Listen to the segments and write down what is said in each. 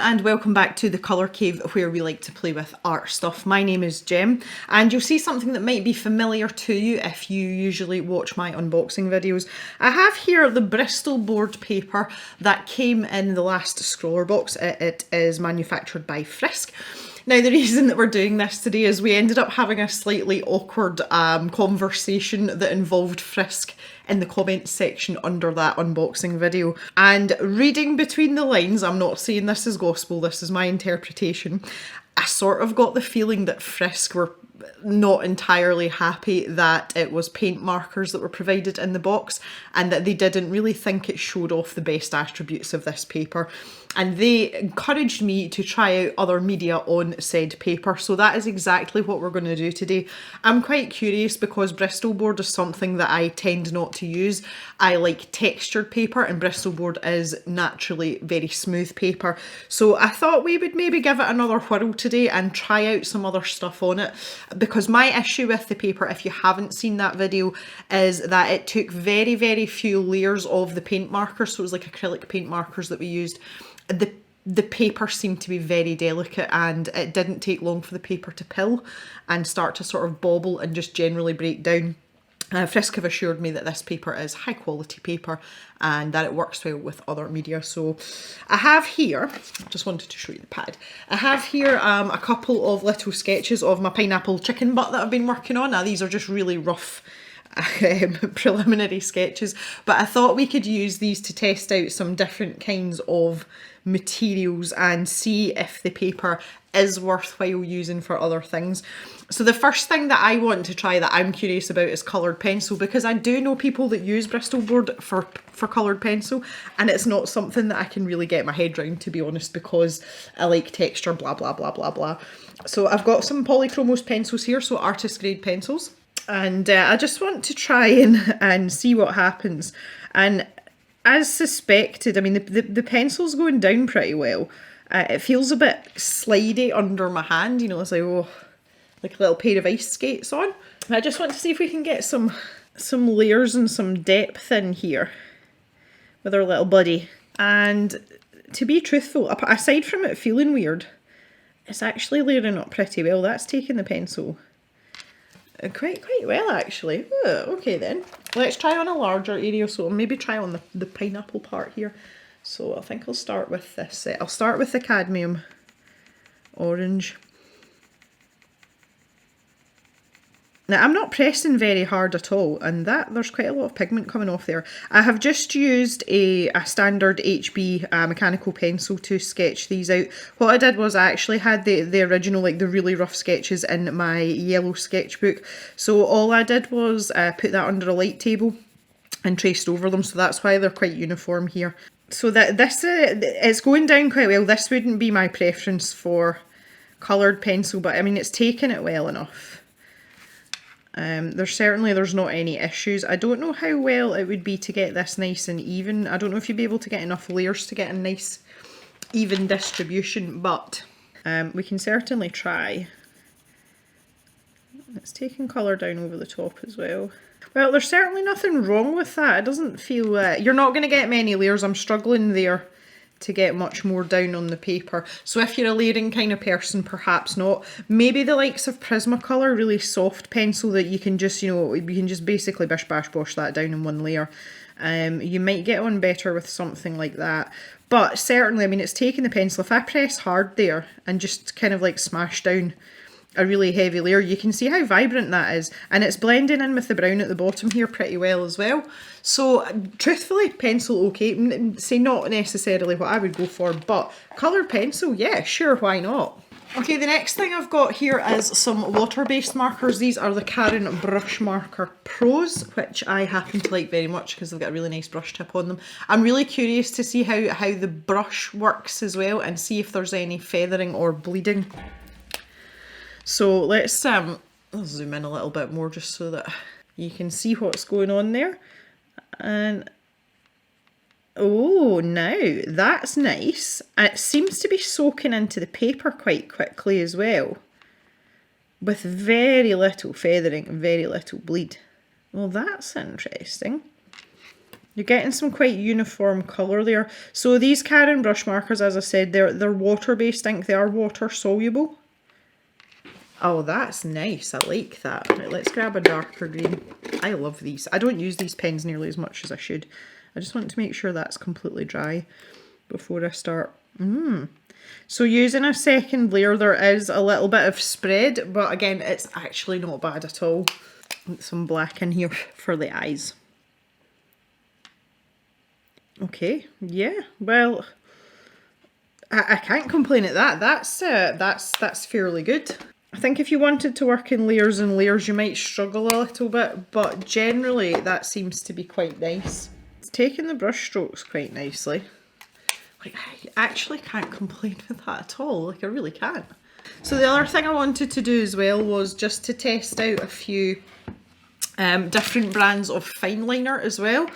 and welcome back to the Colour Cave, where we like to play with art stuff. My name is Jem, and you'll see something that might be familiar to you if you usually watch my unboxing videos. I have here the Bristol Board paper that came in the last Scrawlrbox. It is manufactured by Frisk. Now, the reason that we're doing this today is we ended up having a slightly awkward conversation that involved Frisk in the comments section under that unboxing video. And reading between the lines, I'm not saying this is gospel, this is my interpretation, I sort of got the feeling that Frisk were not entirely happy that it was paint markers that were provided in the box, and that they didn't really think it showed off the best attributes of this paper. And they encouraged me to try out other media on said paper. So that is exactly what we're going to do today. I'm quite curious because Bristol Board is something that I tend not to use. I like textured paper, and Bristol Board is naturally very smooth paper. So I thought we would maybe give it another whirl today and try out some other stuff on it. Because my issue with the paper, if you haven't seen that video, is that it took very, very few layers of the paint markers. So it was like acrylic paint markers that we used. The paper seemed to be very delicate, and it didn't take long for the paper to pill and start to sort of bobble and just generally break down. Frisk have assured me that this paper is high quality paper and that it works well with other media. So I have here, I just wanted to show you the pad. I have here a couple of little sketches of my pineapple chicken butt that I've been working on. Now these are just really rough preliminary sketches, but I thought we could use these to test out some different kinds of materials and see if the paper is worthwhile using for other things. So the first thing that I want to try that I'm curious about is coloured pencil, because I do know people that use Bristol Board for coloured pencil, and it's not something that I can really get my head round, to be honest, because I like texture, blah blah blah blah blah. So I've got some Polychromos pencils here, so artist grade pencils, and I just want to try and see what happens. And as suspected, I mean, the pencil's going down pretty well. It feels a bit slidey under my hand, you know, it's like, oh, like a little pair of ice skates on. I just want to see if we can get some layers and some depth in here with our little buddy. And to be truthful, aside from it feeling weird, it's actually layering up pretty well. That's taking the pencil quite well, actually. Oh, okay then. Let's try on a larger area, so I'll maybe try on the pineapple part here. So I think I'll start with this. I'll start with the cadmium orange. Now I'm not pressing very hard at all, and there's quite a lot of pigment coming off there. I have just used a standard HB mechanical pencil to sketch these out. What I did was I actually had the original, like the really rough sketches in my yellow sketchbook. So all I did was put that under a light table and traced over them, so that's why they're quite uniform here. So that this it's going down quite well. This wouldn't be my preference for coloured pencil, but I mean it's taken it well enough. There's not any issues. I don't know how well it would be to get this nice and even. I don't know if you'd be able to get enough layers to get a nice even distribution, but we can certainly try. It's taking colour down over the top as well. Well, there's certainly nothing wrong with that. It doesn't feel... you're not going to get many layers. I'm struggling there to get much more down on the paper. So if you're a layering kind of person, perhaps not. Maybe the likes of Prismacolor, really soft pencil that you can just, you know, you can just basically bish bash bosh that down in one layer. You might get on better with something like that. But certainly, I mean, it's taking the pencil. If I press hard there and just kind of like smash down a really heavy layer, you can see how vibrant that is, and it's blending in with the brown at the bottom here pretty well as well. So truthfully, pencil okay, say not necessarily what I would go for, but coloured pencil, yeah, sure, why not? Okay, the next thing I've got here is some water-based markers. These are the Caron Brush Marker Pros, which I happen to like very much because they've got a really nice brush tip on them. I'm really curious to see how the brush works as well, and see if there's any feathering or bleeding. So let's zoom in a little bit more just so that you can see what's going on there. And oh, now that's nice. It seems to be soaking into the paper quite quickly as well, with very little feathering and very little bleed. Well, that's interesting. You're getting some quite uniform colour there. So these Karen brush markers, as I said, they're water-based ink. They are water-soluble. Oh, that's nice. I like that. Right, let's grab a darker green. I love these. I don't use these pens nearly as much as I should. I just want to make sure that's completely dry before I start. So using a second layer, there is a little bit of spread, but again, it's actually not bad at all. With some black in here for the eyes. Okay, yeah, well, I can't complain at that. That's fairly good. I think if you wanted to work in layers and layers, you might struggle a little bit, but generally that seems to be quite nice. It's taking the brush strokes quite nicely. Like, I actually can't complain with that at all. Like, I really can't. So the other thing I wanted to do as well was just to test out a few different brands of fine liner as well.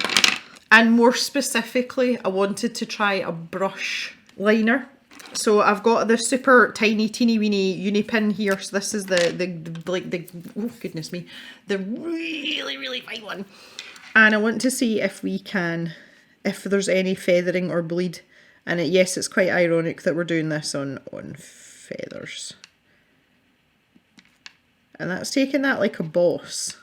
And more specifically, I wanted to try a brush liner. So I've got the super tiny, teeny weeny uni pin here. So this is oh goodness me, the really, really fine one. And I want to see if we can, if there's any feathering or bleed. And yes, it's quite ironic that we're doing this on feathers. And that's taking that like a boss.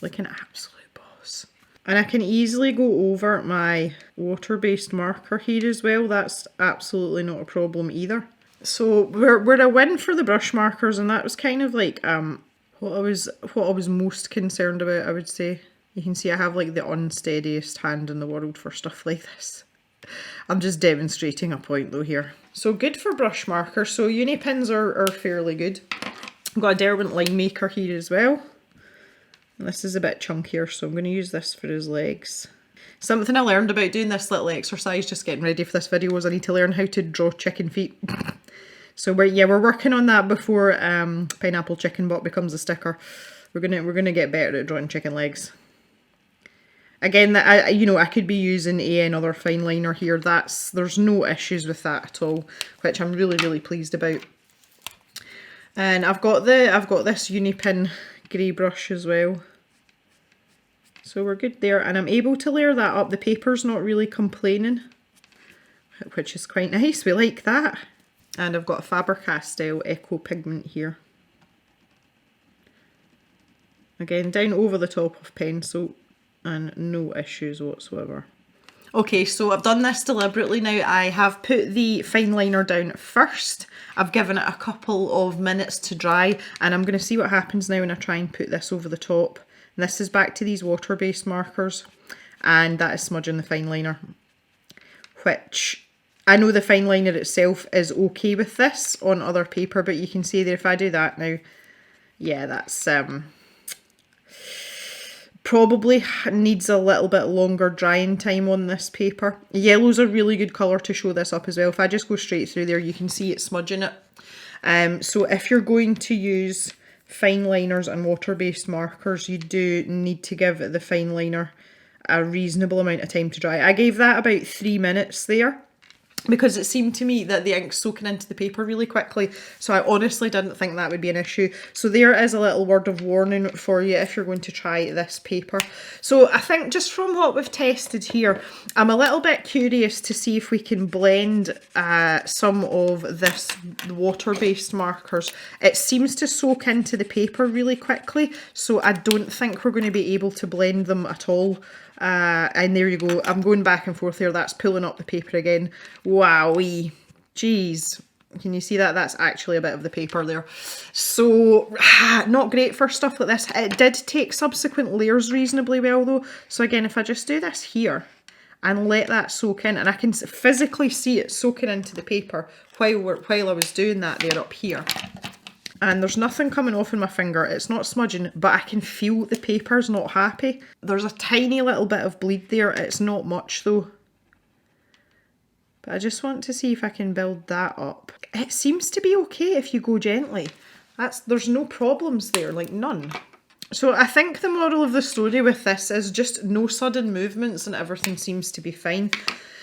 Like an absolute boss. And I can easily go over my water-based marker here as well. That's absolutely not a problem either. So we're a win for the brush markers, and that was kind of like what I was most concerned about, I would say. You can see I have like the unsteadiest hand in the world for stuff like this. I'm just demonstrating a point though here. So good for brush markers. So uni pins are fairly good. I've got a Derwent line maker here as well. And this is a bit chunkier, so I'm going to use this for his legs. Something I learned about doing this little exercise, just getting ready for this video, was I need to learn how to draw chicken feet. So we're working on that before Pineapple Chicken Bot becomes a sticker. We're gonna get better at drawing chicken legs. Again, I could be using another fine liner here. There's no issues with that at all, which I'm really, really pleased about. And I've got this Unipin grey brush as well. So we're good there, and I'm able to layer that up. The paper's not really complaining, which is quite nice. We like that. And I've got a Faber-Castell Eco Pigment here. Again, down over the top of pencil, and no issues whatsoever. Okay, so I've done this deliberately now. I have put the fine liner down first. I've given it a couple of minutes to dry, and I'm going to see what happens now when I try and put this over the top. And this is back to these water-based markers, and that is smudging the fine liner, which I know the fine liner itself is okay with this on other paper, but you can see there if I do that now, yeah, that's probably needs a little bit longer drying time on this paper. Yellow's a really good colour to show this up as well. If I just go straight through there, you can see it smudging it. So if you're going to use fine liners and water-based markers, you do need to give the fine liner a reasonable amount of time to dry. I gave that about 3 minutes there, because it seemed to me that the ink's soaking into the paper really quickly, so I honestly didn't think that would be an issue. So there is a little word of warning for you if you're going to try this paper. So I think just from what we've tested here, I'm a little bit curious to see if we can blend some of this water-based markers. It seems to soak into the paper really quickly, so I don't think we're going to be able to blend them at all. And there you go, I'm going back and forth here, that's pulling up the paper again. Wowee, jeez, can you see that? That's actually a bit of the paper there. So, not great for stuff like this. It did take subsequent layers reasonably well though. So again, if I just do this here and let that soak in, and I can physically see it soaking into the paper while I was doing that there up here. And there's nothing coming off in my finger, it's not smudging, but I can feel the paper's not happy. There's a tiny little bit of bleed there, it's not much though. But I just want to see if I can build that up. It seems to be okay if you go gently. There's no problems there, like none. So I think the moral of the story with this is just no sudden movements and everything seems to be fine.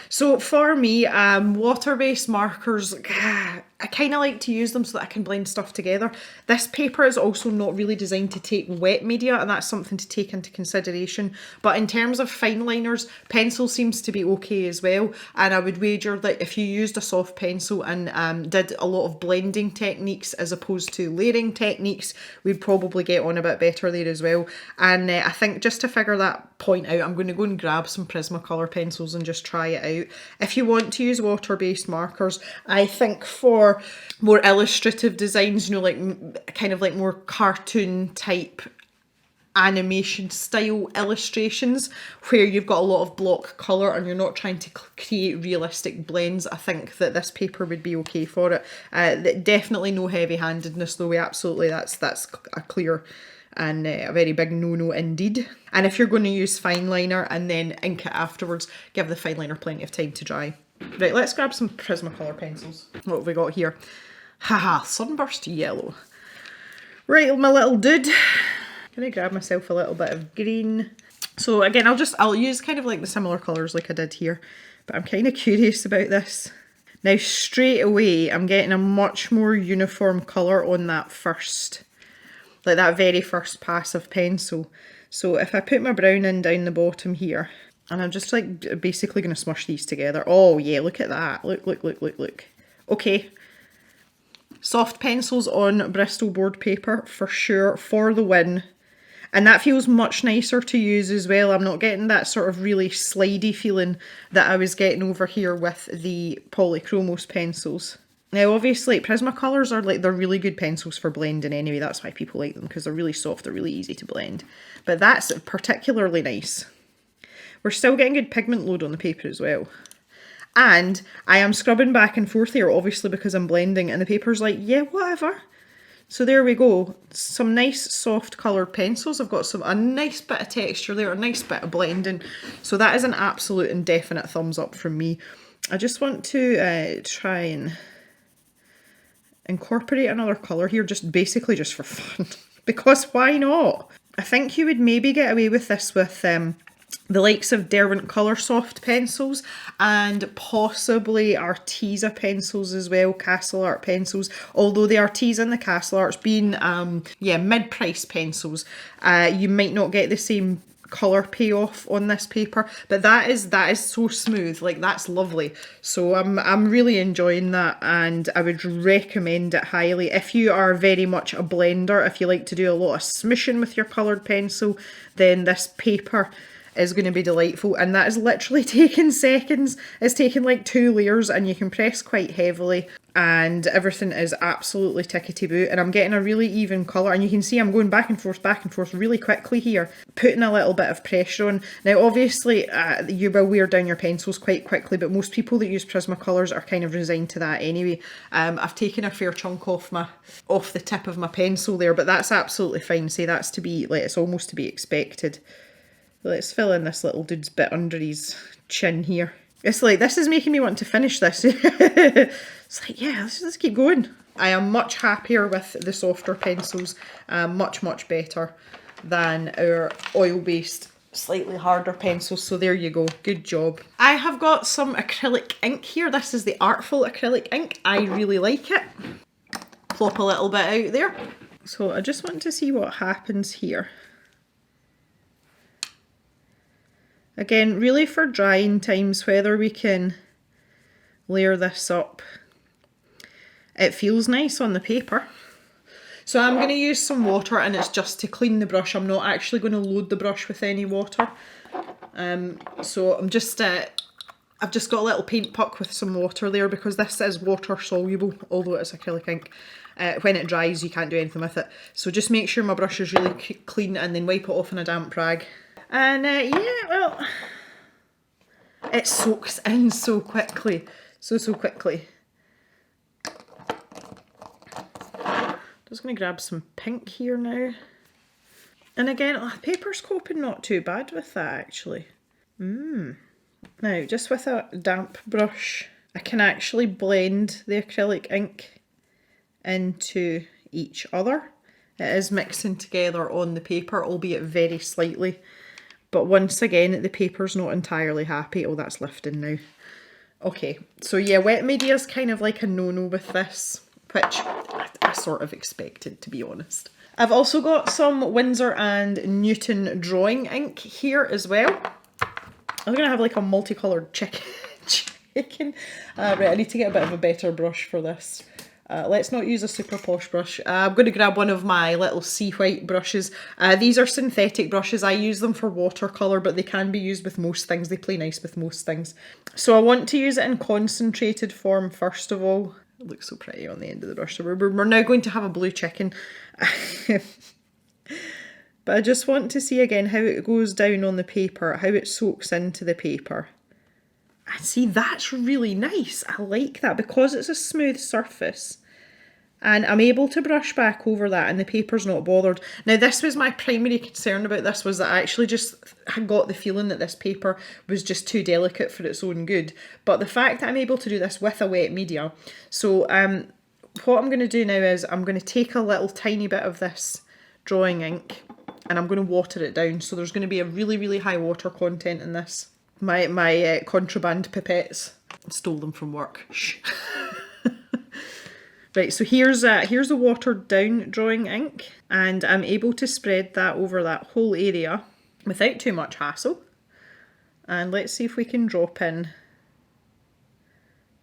So for me, water-based markers, I kind of like to use them so that I can blend stuff together. This paper is also not really designed to take wet media, and that's something to take into consideration. But in terms of fine liners, pencil seems to be okay as well. And I would wager that if you used a soft pencil and did a lot of blending techniques as opposed to layering techniques, we'd probably get on a bit better there as well. And I think just to figure that point out, I'm going to go and grab some Prismacolor pencils and just try it out. If you want to use water-based markers, I think for more illustrative designs, you know, like kind of like more cartoon type animation style illustrations where you've got a lot of block colour and you're not trying to create realistic blends, I think that this paper would be okay for it. Definitely no heavy-handedness though, absolutely, that's a clear and a very big no-no indeed. And if you're going to use fine liner and then ink it afterwards, give the fine liner plenty of time to dry. Right, let's grab some Prismacolor pencils. What have we got here? Haha, Sunburst Yellow. Right, my little dude. Gonna grab myself a little bit of green. So again, I'll use kind of like the similar colours like I did here, but I'm kind of curious about this. Now straight away, I'm getting a much more uniform colour on that first, like that very first pass of pencil. So if I put my brown in down the bottom here, and I'm just like basically going to smush these together. Oh yeah, look at that. Look. Okay. Soft pencils on Bristol board paper for sure, for the win. And that feels much nicer to use as well. I'm not getting that sort of really slidey feeling that I was getting over here with the Polychromos pencils. Now obviously Prismacolors are like, they're really good pencils for blending anyway. That's why people like them, because they're really soft, they're really easy to blend. But that's particularly nice. We're still getting good pigment load on the paper as well. And I am scrubbing back and forth here, obviously because I'm blending, and the paper's like, yeah, whatever. So there we go. Some nice soft coloured pencils. I've got a nice bit of texture there, a nice bit of blending. So that is an absolute and definite thumbs up from me. I just want to try and incorporate another colour here, basically just for fun. Because why not? I think you would maybe get away with this with the likes of Derwent Colour Soft pencils and possibly Arteza pencils as well, Castle Art pencils, although the Arteza and the Castle Arts being mid-price pencils, you might not get the same colour payoff on this paper, but that is so smooth, like that's lovely. So I'm really enjoying that, and I would recommend it highly if you are very much a blender. If you like to do a lot of smishing with your coloured pencil, then this paper is going to be delightful. And that is literally taking seconds. It's taking like 2 layers, and you can press quite heavily and everything is absolutely tickety-boo. And I'm getting a really even colour, and you can see I'm going back and forth really quickly here, putting a little bit of pressure on. Now obviously you will wear down your pencils quite quickly, but most people that use Prismacolors are kind of resigned to that anyway. I've taken a fair chunk off the tip of my pencil there, but that's absolutely fine. See, that's to be, like, it's almost to be expected. Let's fill in this little dude's bit under his chin here. It's like, this is making me want to finish this. It's like, yeah, let's keep going. I am much happier with the softer pencils, much better than our oil-based, slightly harder pencils. So there you go, good job. I have got some acrylic ink here. This is the Artful acrylic ink. I really like it. Plop a little bit out there. So I just want to see what happens here. Again, really for drying times, whether we can layer this up, it feels nice on the paper. So I'm going to use some water, and it's just to clean the brush. I'm not actually going to load the brush with any water. So I'm just, I've just got a little paint puck with some water there, because this is water soluble, although it's acrylic ink. When it dries, you can't do anything with it. So just make sure my brush is really clean, and then wipe it off on a damp rag. And yeah, well, it soaks in so quickly, so quickly. Just going to grab some pink here now. And again, paper's coping not too bad with that actually. Now, just with a damp brush, I can actually blend the acrylic ink into each other. It is mixing together on the paper, albeit very slightly. But once again, the paper's not entirely happy. Oh, that's lifting now. Okay, so yeah, wet media is kind of like a no-no with this, which I sort of expected, to be honest. I've also got some Winsor and Newton drawing ink here as well. I'm going to have like a multicoloured chicken. Right, I need to get a bit of a better brush for this. Let's not use a super posh brush. I'm going to grab one of my little sea white brushes. These are synthetic brushes. I use them for watercolour, but they can be used with most things. They play nice with most things. So I want to use it in concentrated form first of all. It looks so pretty on the end of the brush. So we're now going to have a blue chicken. But I just want to see again how it goes down on the paper, how it soaks into the paper. And see, that's really nice. I like that because it's a smooth surface. And I'm able to brush back over that and the paper's not bothered. Now, this was my primary concern about this, was that I actually just got the feeling that this paper was just too delicate for its own good. But the fact that I'm able to do this with a wet media. So what I'm going to do now is I'm going to take a little tiny bit of this drawing ink and I'm going to water it down. So there's going to be a really, really high water content in this. My contraband pipettes. Stole them from work. Shh. Right, so here's a watered down drawing ink, and I'm able to spread that over that whole area without too much hassle. And let's see if we can drop in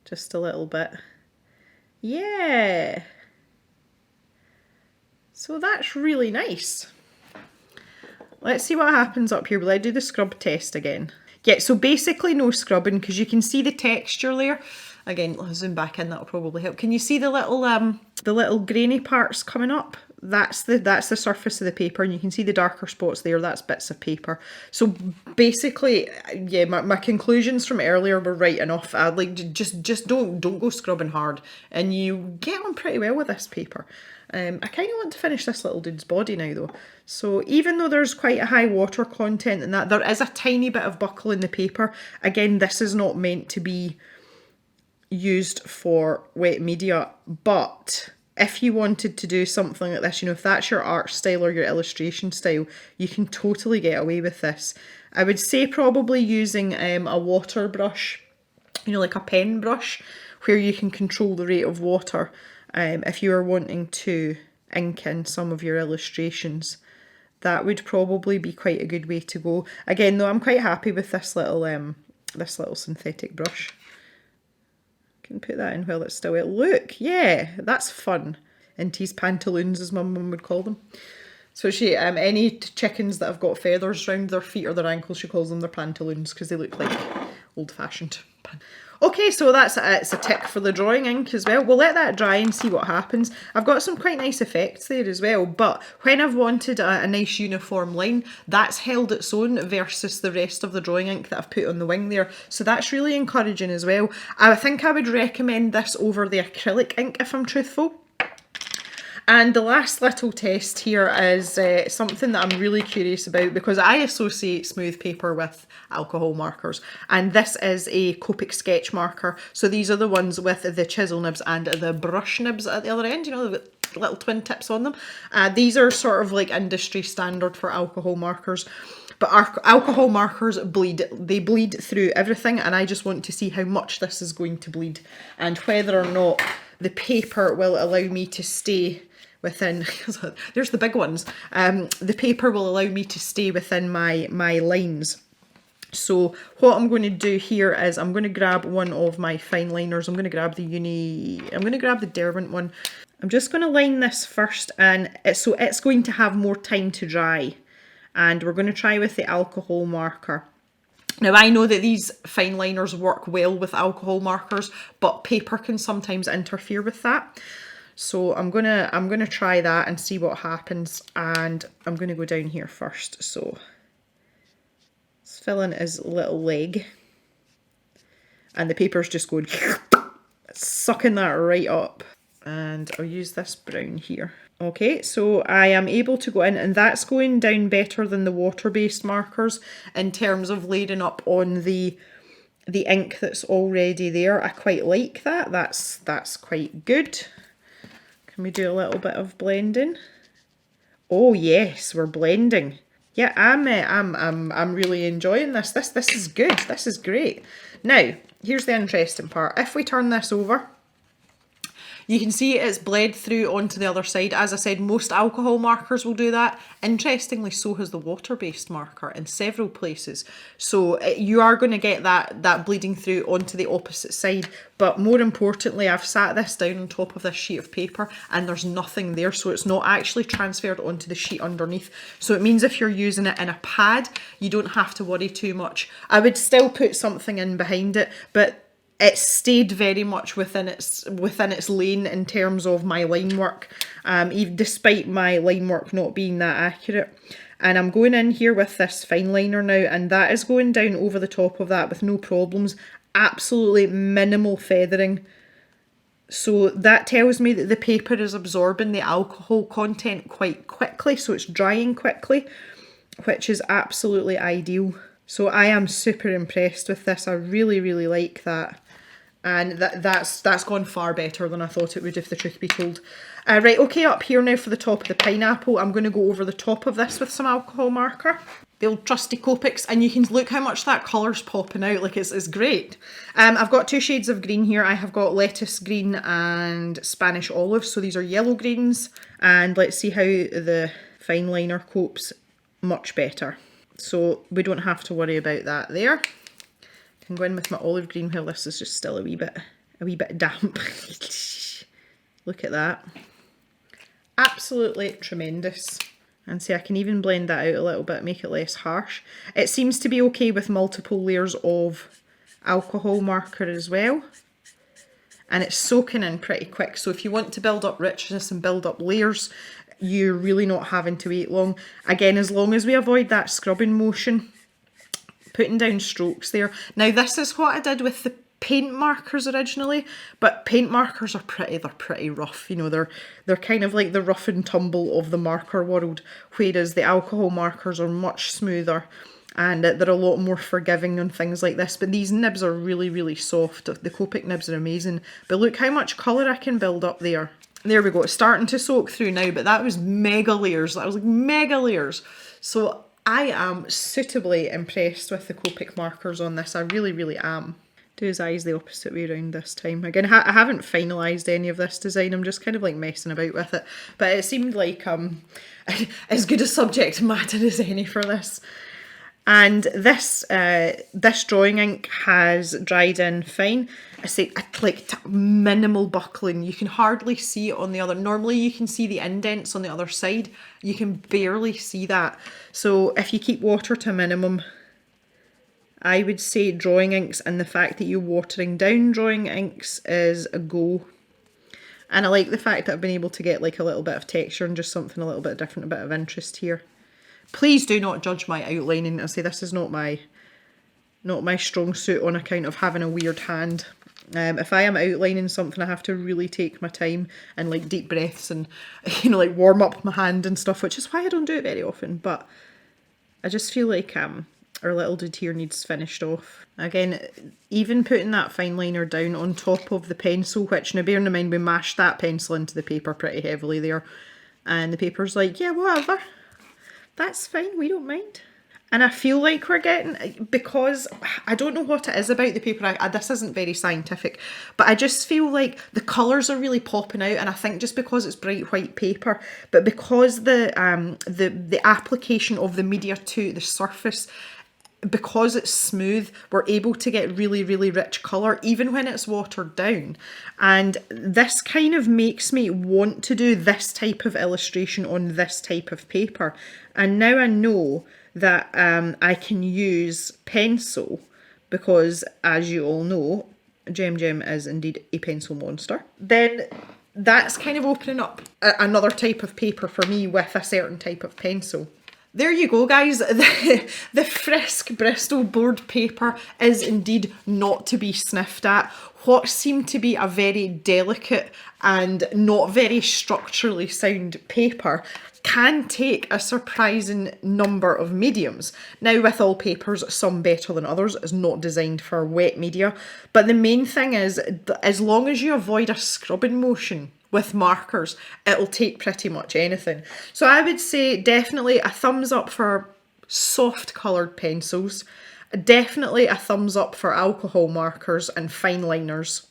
just a little bit. Yeah. So that's really nice. Let's see what happens up here. Will I do the scrub test again? Yeah, so basically no scrubbing because you can see the texture there. Again, I'll zoom back in, that'll probably help. Can you see the little grainy parts coming up? That's the surface of the paper, and you can see the darker spots there, that's bits of paper. So basically, yeah, my conclusions from earlier were right enough. I'd like just don't go scrubbing hard, and you get on pretty well with this paper. I kind of want to finish this little dude's body now though. So even though there's quite a high water content in that, there is a tiny bit of buckle in the paper. Again, this is not meant to be used for wet media, but if you wanted to do something like this, you know, if that's your art style or your illustration style, you can totally get away with this. I would say probably using a water brush, you know, like a pen brush, where you can control the rate of water if you are wanting to ink in some of your illustrations. That would probably be quite a good way to go. Again, though, I'm quite happy with this little synthetic brush. Can put that in while it's still wet. Look, yeah, that's fun. Inty's pantaloons, as my mum would call them. So she, any chickens that have got feathers round their feet or their ankles, she calls them their pantaloons because they look like old-fashioned. Okay, so it's a tick for the drawing ink as well. We'll let that dry and see what happens. I've got some quite nice effects there as well, but when I've wanted a nice uniform line, that's held its own versus the rest of the drawing ink that I've put on the wing there. So that's really encouraging as well. I think I would recommend this over the acrylic ink if I'm truthful. And the last little test here is something that I'm really curious about because I associate smooth paper with alcohol markers, and this is a Copic sketch marker. So these are the ones with the chisel nibs and the brush nibs at the other end, you know, the little twin tips on them. These are sort of like industry standard for alcohol markers. But our alcohol markers bleed. They bleed through everything, and I just want to see how much this is going to bleed and whether or not the paper will allow me to stay within, there's the big ones, the paper will allow me to stay within my lines. So what I'm going to do here is I'm going to grab one of my fine liners. I'm going to grab the Derwent one. I'm just going to line this first, and so it's going to have more time to dry. And we're going to try with the alcohol marker. Now I know that these fine liners work well with alcohol markers, but paper can sometimes interfere with that. So I'm gonna try that and see what happens, and I'm gonna go down here first. So let's fill in his little leg, and the paper's just going sucking that right up. And I'll use this brown here. Okay, so I am able to go in, and that's going down better than the water-based markers in terms of layering up on the ink that's already there. I quite like that. That's quite good. Can we do a little bit of blending? Oh yes, we're blending. yeah, I'm really enjoying this. This is good. This is great. Now, here's the interesting part. If we turn this over, you can see it's bled through onto the other side. As I said, most alcohol markers will do that. Interestingly, so has the water-based marker in several places. So you are going to get that bleeding through onto the opposite side. But more importantly, I've sat this down on top of this sheet of paper and there's nothing there. So it's not actually transferred onto the sheet underneath. So it means if you're using it in a pad, you don't have to worry too much. I would still put something in behind it, but it stayed very much within its lane in terms of my line work, even despite my line work not being that accurate. And I'm going in here with this fine liner now, and that is going down over the top of that with no problems. Absolutely minimal feathering. So that tells me that the paper is absorbing the alcohol content quite quickly, so it's drying quickly, which is absolutely ideal. So I am super impressed with this. I really, really like that. And that's gone far better than I thought it would, if the truth be told. Right, okay, up here now for the top of the pineapple. I'm going to go over the top of this with some alcohol marker. The old trusty Copics, and you can look how much that colour's popping out, like it's great. I've got two shades of green here. I have got lettuce green and Spanish olive, so these are yellow greens. And let's see how the fine liner copes. Much better. So we don't have to worry about that there. I can go in with my olive green while this is just still a wee bit damp. Look at that. Absolutely tremendous. And see, I can even blend that out a little bit, make it less harsh. It seems to be okay with multiple layers of alcohol marker as well. And it's soaking in pretty quick. So if you want to build up richness and build up layers, you're really not having to wait long. Again, as long as we avoid that scrubbing motion, putting down strokes there. Now this is what I did with the paint markers originally, but paint markers are pretty rough. You know, they're kind of like the rough and tumble of the marker world, whereas the alcohol markers are much smoother and they're a lot more forgiving on things like this. But these nibs are really, really soft. The Copic nibs are amazing. But look how much colour I can build up there. There we go, it's starting to soak through now, but that was mega layers. That was like mega layers. So I am suitably impressed with the Copic markers on this. I really, really am. Do his eyes the opposite way around this time. Again, I haven't finalised any of this design. I'm just kind of like messing about with it. But it seemed like as good a subject matter as any for this. And this drawing ink has dried in fine. I say like minimal buckling. You can hardly see it on the other. Normally you can see the indents on the other side. You can barely see that. So if you keep water to a minimum, I would say drawing inks, and the fact that you're watering down drawing inks is a go. And I like the fact that I've been able to get like a little bit of texture and just something a little bit different, a bit of interest here. Please do not judge my outlining. I say this is not my strong suit on account of having a weird hand. If I am outlining something, I have to really take my time and like deep breaths and, you know, like warm up my hand and stuff, which is why I don't do it very often. But I just feel like our little dude here needs finished off. Again, even putting that fine liner down on top of the pencil, which now bearing in mind we mashed that pencil into the paper pretty heavily there, and the paper's like, yeah, whatever. That's fine, we don't mind. And I feel like we're getting, because I don't know what it is about the paper, this isn't very scientific, but I just feel like the colours are really popping out, and I think just because it's bright white paper, but because the application of the media to the surface, because it's smooth, we're able to get really, really rich colour, even when it's watered down. And this kind of makes me want to do this type of illustration on this type of paper. And now I know that I can use pencil, because as you all know, Jem is indeed a pencil monster. Then that's kind of opening up another type of paper for me with a certain type of pencil. There you go, guys. The Frisk Bristol Board paper is indeed not to be sniffed at. What seemed to be a very delicate and not very structurally sound paper can take a surprising number of mediums. Now, with all papers, some better than others, is not designed for wet media. But the main thing is, as long as you avoid a scrubbing motion with markers, it'll take pretty much anything. So I would say definitely a thumbs up for soft coloured pencils. Definitely a thumbs up for alcohol markers and fine liners.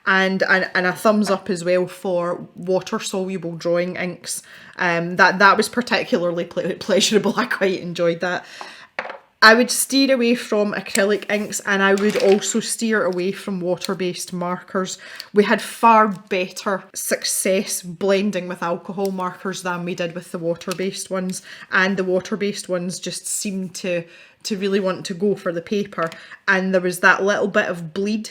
And a thumbs up as well for water soluble drawing inks. That was particularly pleasurable. I quite enjoyed that. I would steer away from acrylic inks, and I would also steer away from water-based markers. We had far better success blending with alcohol markers than we did with the water-based ones, and the water-based ones just seemed to really want to go for the paper, and there was that little bit of bleed.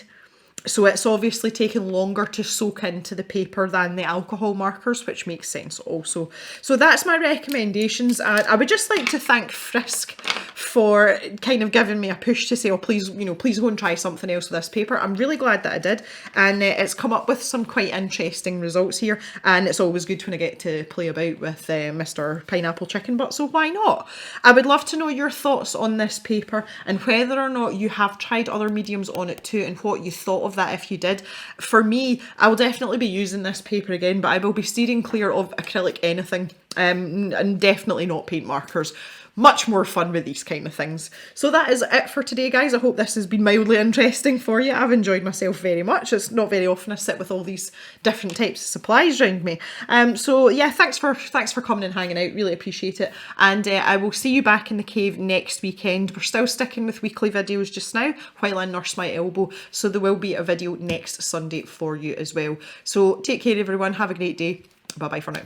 So it's obviously taken longer to soak into the paper than the alcohol markers, which makes sense also. So that's my recommendations. I would just like to thank Frisk for kind of giving me a push to say, oh, please, you know, please go and try something else with this paper. I'm really glad that I did. And it's come up with some quite interesting results here. And it's always good when I get to play about with Mr. Pineapple Chicken Butt, so why not? I would love to know your thoughts on this paper and whether or not you have tried other mediums on it too and what you thought of that if you did. For me, I will definitely be using this paper again, but I will be steering clear of acrylic anything, and definitely not paint markers. Much more fun with these kind of things. So that is it for today, guys. I hope this has been mildly interesting for you. I've enjoyed myself very much. It's not very often I sit with all these different types of supplies around me. So yeah, thanks for coming and hanging out. Really appreciate it. And I will see you back in the cave next weekend. We're still sticking with weekly videos just now while I nurse my elbow. So there will be a video next Sunday for you as well. So take care, everyone. Have a great day. Bye bye for now.